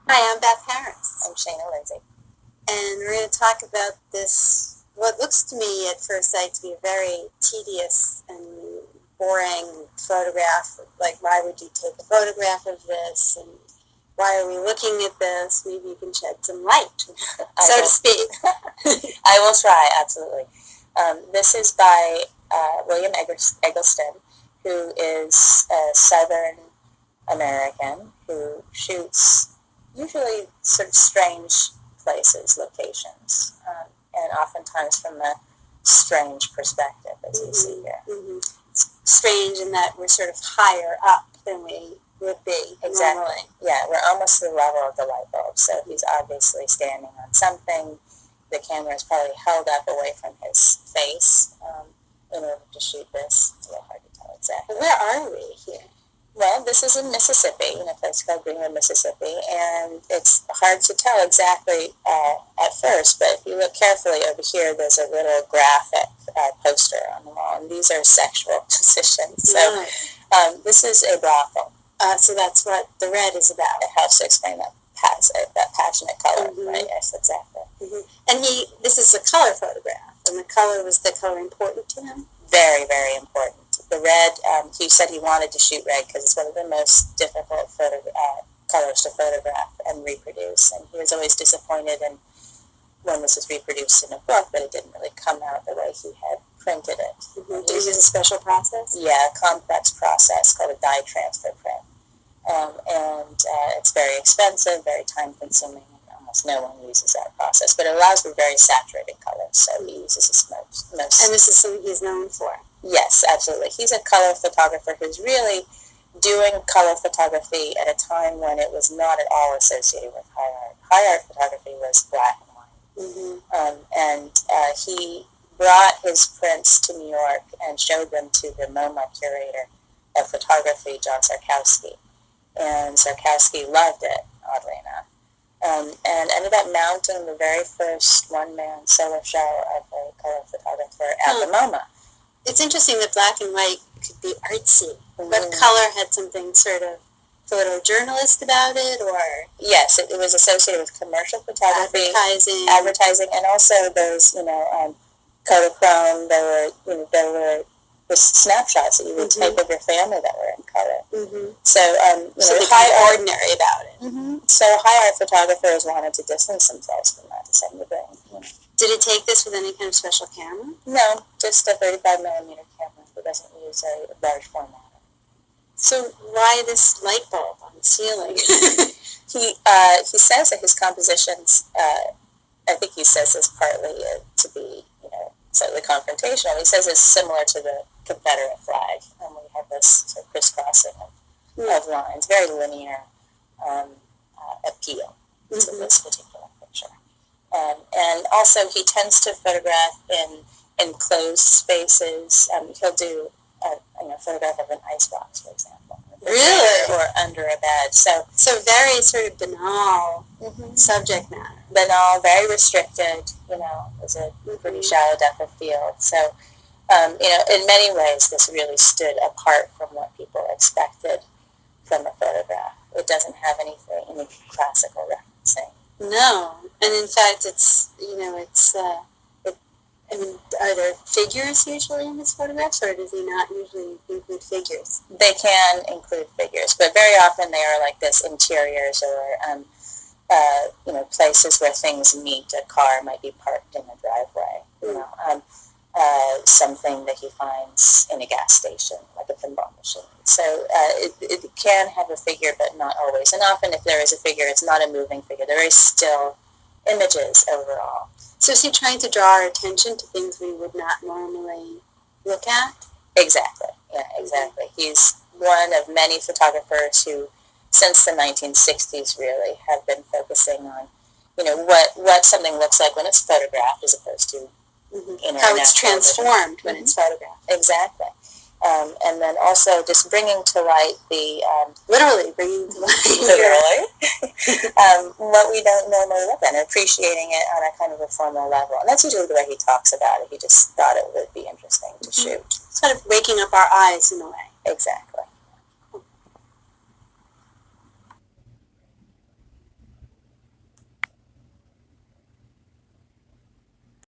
Hi, I'm Beth Harris. I'm Shana Gallagher-Lindsay. And we're going to talk about this, what looks to me at first sight to be a very tedious and boring photograph. Like, why would you take a photograph of this? And why are we looking at this? Maybe you can shed some light, so to speak. I will try, absolutely. This is by William Eggleston, who is a Southern American who shoots usually sort of strange places, locations, and oftentimes from a strange perspective, as you see here. Mm-hmm. It's strange in that we're sort of higher up than we would be. Exactly. Normally. Yeah, we're almost to the level of the light bulb, so he's obviously standing on something. The camera is probably held up away from his face in order to shoot this. It's a little hard to tell exactly. Where are we here? Well, this is in Mississippi, in a place called Greenwood, Mississippi, and it's hard to tell exactly at first, but if you look carefully over here, there's a little graphic poster on the wall, and these are sexual positions. So this is a brothel. So that's what the red is about. It helps to explain that passionate color, right? Yes, exactly. And this is a color photograph, and the color, was the color important to him? Very, very important. The red, he said he wanted to shoot red because it's one of the most difficult colors to photograph and reproduce, and he was always disappointed when this was reproduced in a book that it didn't really come out the way he had printed it. Do you use a special process? Yeah, a complex process called a dye transfer print. And it's very expensive, very time-consuming, and almost no one uses that process. But it allows for very saturated colors, so he uses this most. And this is something he's known for? Yes, absolutely. He's a color photographer who's really doing color photography at a time when it was not at all associated with high art. High art photography was black and white. And he brought his prints to New York and showed them to the MoMA curator of photography, John Sarkowski. And Sarkowski loved it, oddly enough, and ended up mounting the very first one-man solo show of a color photographer at the MoMA. It's interesting that black and white could be artsy, but color had something sort of photojournalist about it, or? Yes, it was associated with commercial photography, advertising, and also those, Kodachrome. There were snapshots that you would take of your family that were in color. So high ordinary about it. So high art photographers wanted to distance themselves from that to some degree. Did he take this with any kind of special camera? No, just a 35mm camera. He doesn't use a large format. So why this light bulb on the ceiling? He says that his compositions, I think he says this partly to be, slightly confrontational. He says it's similar to the Confederate flag, and we have this sort of crisscrossing of lines, very linear appeal to this particular picture. And also, he tends to photograph in enclosed spaces. He'll do a photograph of an icebox, for example. Really? Or under a bed. So very sort of banal subject matter. Banal, very restricted, was a pretty shallow depth of field. So, in many ways, this really stood apart from what people expected from a photograph. It doesn't have any classical referencing. No, and in fact, are there figures usually in his photographs, or does he not usually include figures? They can include figures, but very often they are like this interiors or, places where things meet. A car might be parked in a driveway, something that he finds in a gas station, like a pinball machine. So it can have a figure, but not always. And often if there is a figure, it's not a moving figure. They're very still images overall. So is he trying to draw our attention to things we would not normally look at? Exactly. Yeah, exactly. He's one of many photographers who, since the 1960s, really have been focusing on, what something looks like when it's photographed as opposed to how it's transformed when it's photographed. Exactly. And then also just bringing to light the... literally bringing to light. Literally. What we don't normally look at, and appreciating it on a kind of a formal level. And that's usually the way he talks about it. He just thought it would be interesting to shoot. Sort of waking up our eyes in a way. Exactly.